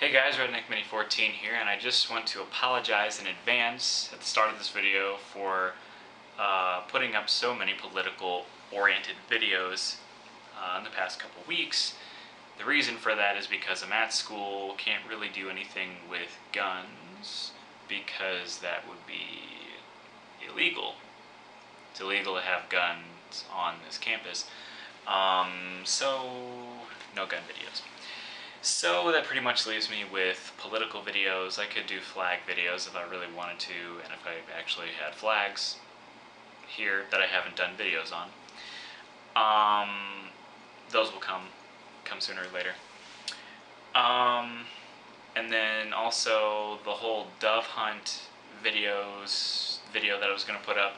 Hey guys, Redneck Mini 14 here, and I just want to apologize in advance at the start of this video for putting up so many political-oriented videos in the past couple weeks. The reason for that is because I'm at school, can't really do anything with guns because that would be illegal. It's illegal to have guns on this campus, so no gun videos. So that pretty much leaves me with political videos. I could do flag videos if I really wanted to, and if I actually had flags here that I haven't done videos on. Those will come sooner or later. And then also the whole dove hunt video that I was going to put up.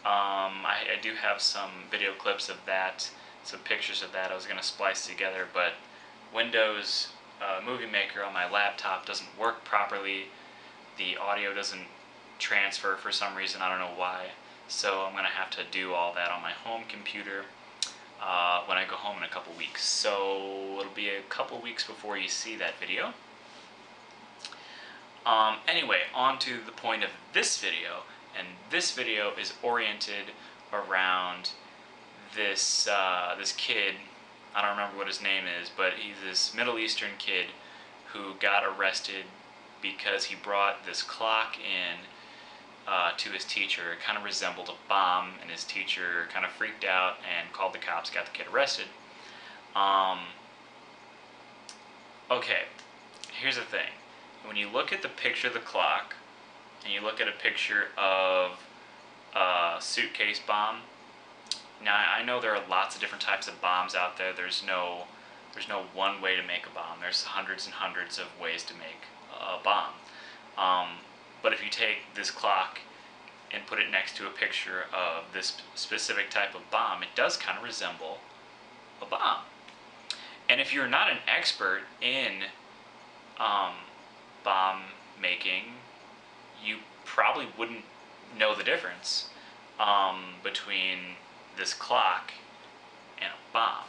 I do have some video clips of that, some pictures of that I was going to splice together, but Windows Movie Maker on my laptop doesn't work properly. The audio doesn't transfer for some reason, I don't know why. So I'm going to have to do all that on my home computer when I go home in a couple weeks. So it'll be a couple weeks before you see that video. Anyway, on to the point of this video, and this video is oriented around this kid. I don't remember what his name is, but he's this Middle Eastern kid who got arrested because he brought this clock in to his teacher. It kind of resembled a bomb, and his teacher kind of freaked out and called the cops, got the kid arrested. Okay, here's the thing. When you look at the picture of the clock, and you look at a picture of a Suitcase bomb, now, I know there are lots of different types of bombs out there. There's no one way to make a bomb. There's hundreds and hundreds of ways to make a bomb. But if you take this clock and put it next to a picture of this specific type of bomb, it does kind of resemble a bomb. And if you're not an expert in bomb making, you probably wouldn't know the difference between this clock and a bomb.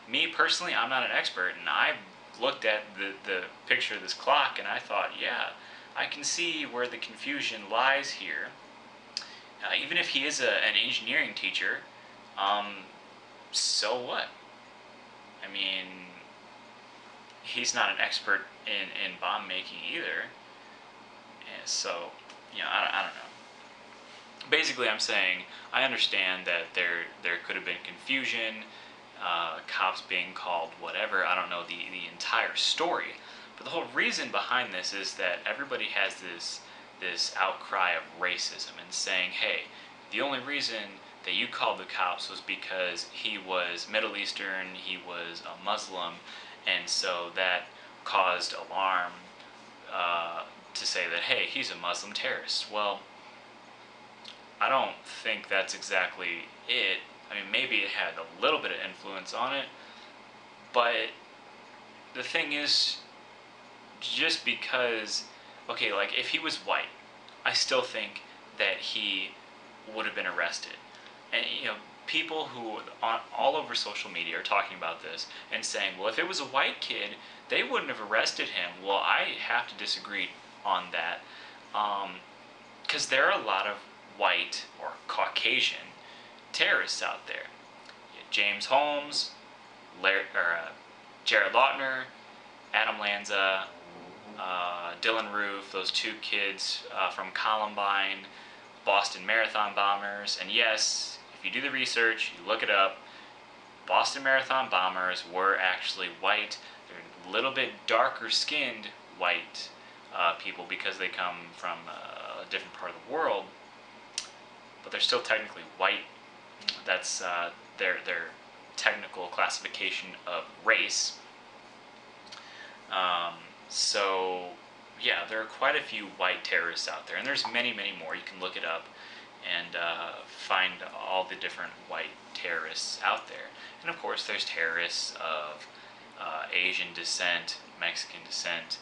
Me personally, I'm not an expert, and I looked at the picture of this clock and I thought, yeah, I can see where the confusion lies here. Even if he is an engineering teacher, so what? I mean, he's not an expert in bomb making either. And so, you know, I don't know. Basically, I'm saying I understand that there could have been confusion, cops being called, whatever. I don't know the entire story, but the whole reason behind this is that everybody has this outcry of racism and saying, hey, the only reason that you called the cops was because he was Middle Eastern, he was a Muslim, and so that caused alarm to say that, hey, he's a Muslim terrorist. Well, I don't think that's exactly it. I mean, maybe it had a little bit of influence on it, but the thing is, just because, okay, like if he was white, I still think that he would have been arrested. And, you know, people who all over social media are talking about this and saying, well, if it was a white kid, they wouldn't have arrested him. Well, I have to disagree on that, because there are a lot of white or Caucasian terrorists out there. James Holmes, Jared Lautner, Adam Lanza, Dylan Roof, those two kids from Columbine, Boston Marathon bombers. And yes, if you do the research, you look it up, Boston Marathon bombers were actually white. They're a little bit darker skinned white people because they come from a different part of the world, but they're still technically white. That's their technical classification of race. So yeah, there are quite a few white terrorists out there, and there's many, many more. You can look it up and find all the different white terrorists out there. And of course, there's terrorists of Asian descent, Mexican descent.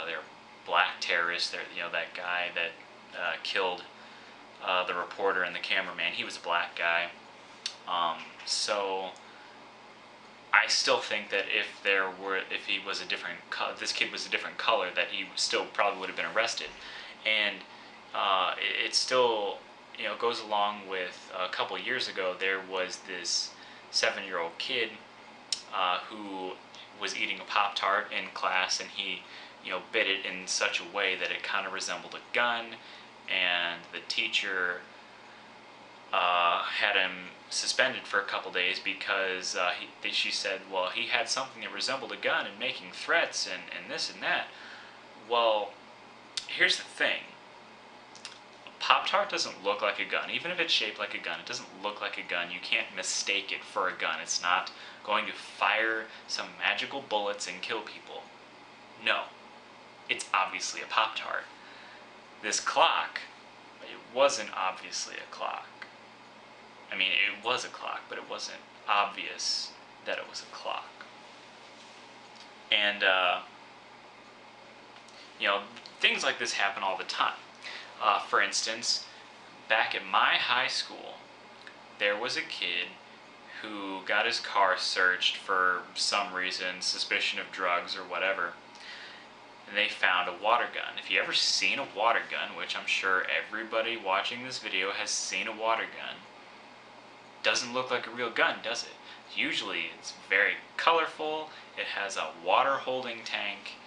There are black terrorists. There, you know, that guy that killed the reporter and the cameraman. He was a black guy. So I still think that if he was a different, this kid was a different color, that he still probably would have been arrested. And it still, goes along with a couple years ago, there was this 7-year-old kid who was eating a Pop-Tart in class, and he, bit it in such a way that it kind of resembled a gun, and the teacher had him suspended for a couple days because she said, well, he had something that resembled a gun and making threats and this and that. Well, here's the thing. Pop-Tart doesn't look like a gun. Even if it's shaped like a gun, it doesn't look like a gun. You can't mistake it for a gun. It's not going to fire some magical bullets and kill people. No. It's obviously a Pop-Tart. This clock, it wasn't obviously a clock. I mean, it was a clock, but it wasn't obvious that it was a clock. And, things like this happen all the time. For instance, back at my high school, there was a kid who got his car searched for some reason, suspicion of drugs or whatever, and they found a water gun. If you ever seen a water gun, which I'm sure everybody watching this video has seen a water gun, doesn't look like a real gun, does it? Usually it's very colorful, it has a water holding tank.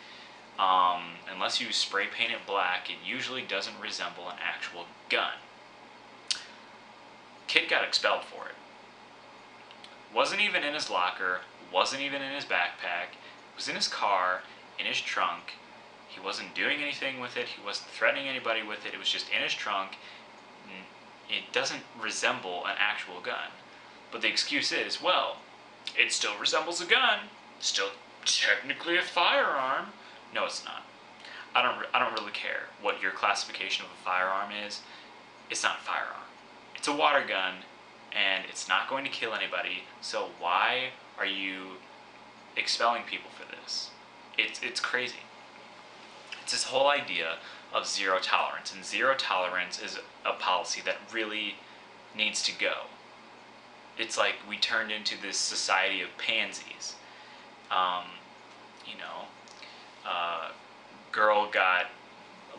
Unless you spray paint it black, it usually doesn't resemble an actual gun. Kid got expelled for it. Wasn't even in his locker, wasn't even in his backpack, it was in his car, in his trunk. He wasn't doing anything with it, he wasn't threatening anybody with it, it was just in his trunk. It doesn't resemble an actual gun. But the excuse is, well, it still resembles a gun, still technically a firearm. No, it's not. I don't really care what your classification of a firearm is. It's not a firearm. It's a water gun, and it's not going to kill anybody, so why are you expelling people for this? It's crazy. It's this whole idea of zero tolerance, and zero tolerance is a policy that really needs to go. It's like we turned into this society of pansies.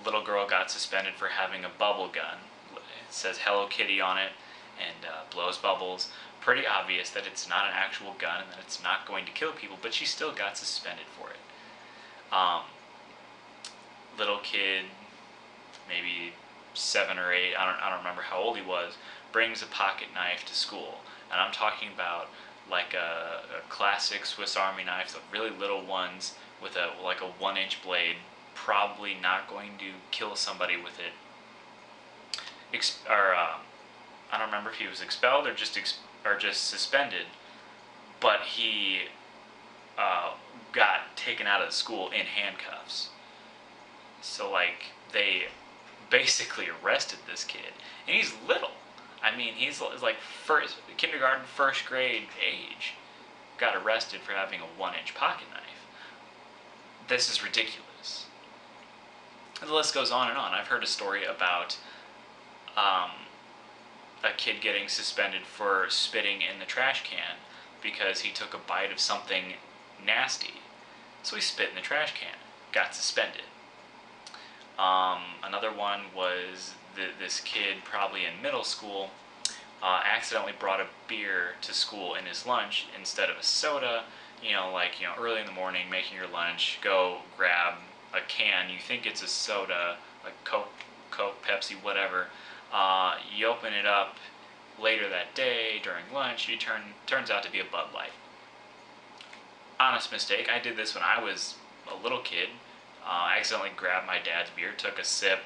A little girl got suspended for having a bubble gun. It says Hello Kitty on it and blows bubbles. Pretty obvious that it's not an actual gun and that it's not going to kill people, but she still got suspended for it. Little kid, maybe 7 or 8, I don't remember how old he was, brings a pocket knife to school. And I'm talking about like a classic Swiss Army knife, the really little ones with a 1-inch blade, probably not going to kill somebody with it. I don't remember if he was expelled or just suspended, but he got taken out of the school in handcuffs. So they basically arrested this kid, and he's little. I mean, he's like kindergarten, first grade age. Got arrested for having a 1-inch pocket knife. This is ridiculous. And the list goes on and on. I've heard a story about a kid getting suspended for spitting in the trash can because he took a bite of something nasty. So he spit in the trash can, got suspended. Another one was this kid, probably in middle school, accidentally brought a beer to school in his lunch instead of a soda. Early in the morning, making your lunch, go grab a can. You think it's a soda, like Coke, Pepsi, whatever. You open it up later that day during lunch. Turns out to be a Bud Light. Honest mistake. I did this when I was a little kid. I accidentally grabbed my dad's beer, took a sip,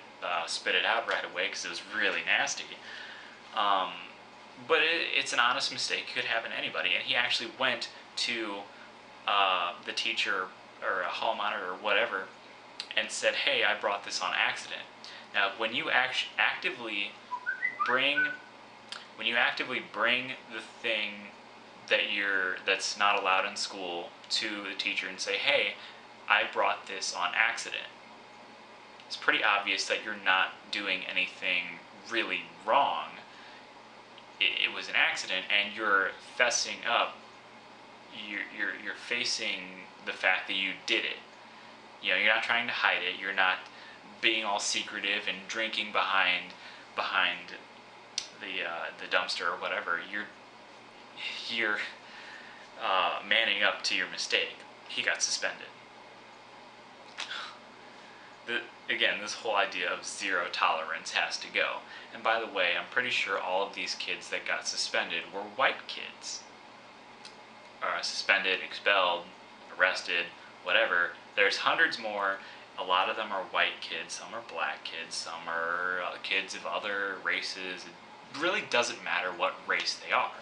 spit it out right away because it was really nasty. But it's an honest mistake. It could happen to anybody. And he actually went to the teacher or a hall monitor or whatever and said, hey, I brought this on accident. Now, when you actively bring the thing that's not allowed in school to the teacher and say, hey, I brought this on accident, it's pretty obvious that you're not doing anything really wrong. It was an accident, and you're fessing up you're facing the fact that you did it. You're not trying to hide it. You're not being all secretive and drinking behind the dumpster or whatever. You're manning up to your mistake. He got suspended. Again, this whole idea of zero tolerance has to go. And by the way, I'm pretty sure all of these kids that got suspended were white kids. Suspended, expelled, arrested, whatever. There's hundreds more. A lot of them are white kids, some are black kids, some are kids of other races. It really doesn't matter what race they are.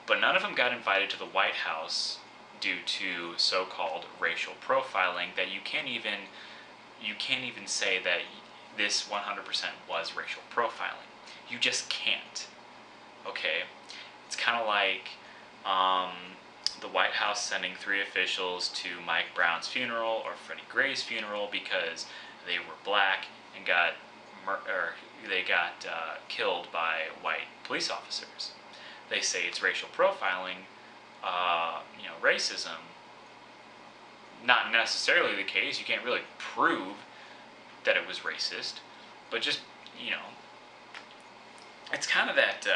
But none of them got invited to the White House due to so-called racial profiling that you can't even say that this 100% was racial profiling. You just can't. Okay? It's kind of like the White House sending 3 officials to Mike Brown's funeral or Freddie Gray's funeral because they were black and got killed by white police officers. They say it's racial profiling, racism. Not necessarily the case. You can't really prove that it was racist, but just, it's kind of that.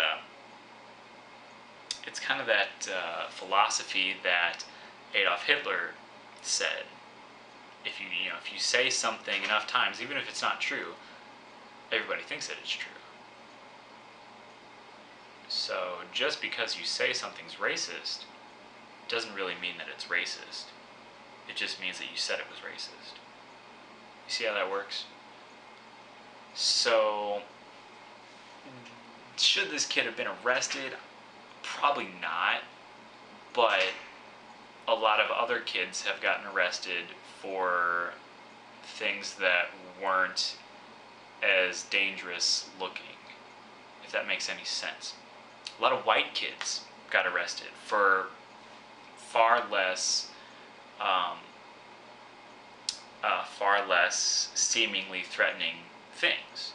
Philosophy that Adolf Hitler said. If you say something enough times, even if it's not true, everybody thinks that it's true. So just because you say something's racist doesn't really mean that it's racist. It just means that you said it was racist. You see how that works? So, should this kid have been arrested? Probably not. But a lot of other kids have gotten arrested for things that weren't as dangerous looking, if that makes any sense. A lot of white kids got arrested for far less seemingly threatening things.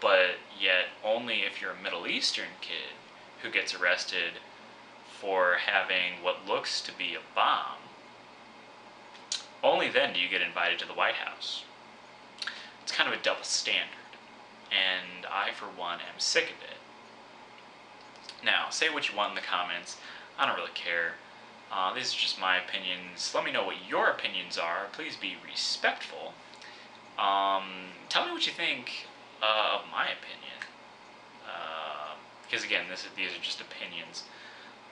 But yet, only if you're a Middle Eastern kid who gets arrested for having what looks to be a bomb, only then do you get invited to the White House. It's kind of a double standard, and I, for one, am sick of it. Now, say what you want in the comments. I don't really care. These are just my opinions. Let me know what your opinions are. Please be respectful. Tell me what you think of my opinion. Because again, these are just opinions.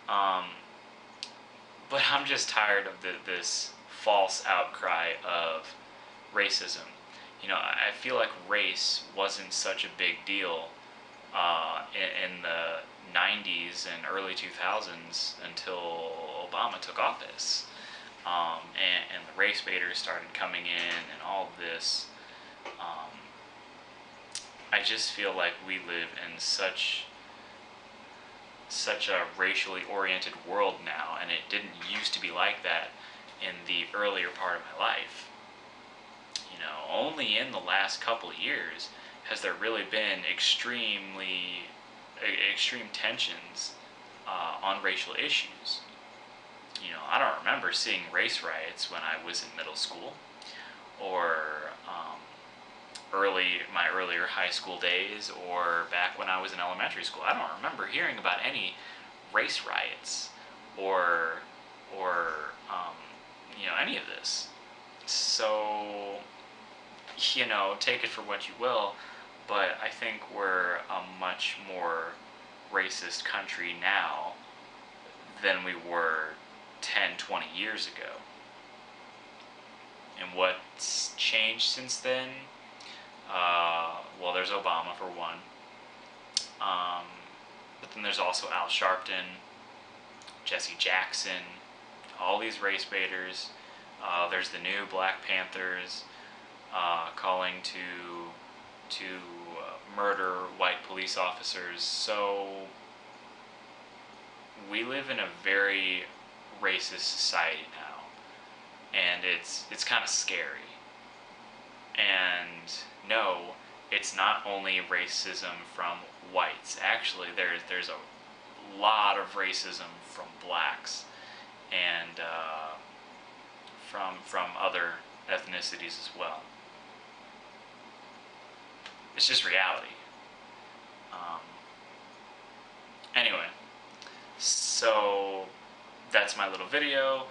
But I'm just tired of this false outcry of racism. I feel like race wasn't such a big deal in the 90s and early 2000s until Obama took office. And the race baiters started coming in and all of this. I just feel like we live in such a racially oriented world now, and it didn't used to be like that in the earlier part of my life. Only in the last couple of years has there really been extreme tensions on racial issues. I don't remember seeing race riots when I was in middle school or my earlier high school days or back when I was in elementary school. I don't remember hearing about any race riots or any of this. So, take it for what you will, but I think we're a much more racist country now than we were 10, 20 years ago. And what's changed since then? Well, there's Obama for one. But then there's also Al Sharpton, Jesse Jackson, all these race baiters. There's the new Black Panthers calling to murder white police officers. So we live in a very racist society now, and it's kind of scary. And no, it's not only racism from whites. Actually, there's a lot of racism from blacks and from other ethnicities as well. It's just reality. Anyway, so that's my little video.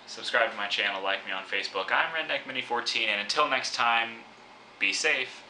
Subscribe to my channel, like me on Facebook. I'm Redneck Mini 14, and until next time, be safe.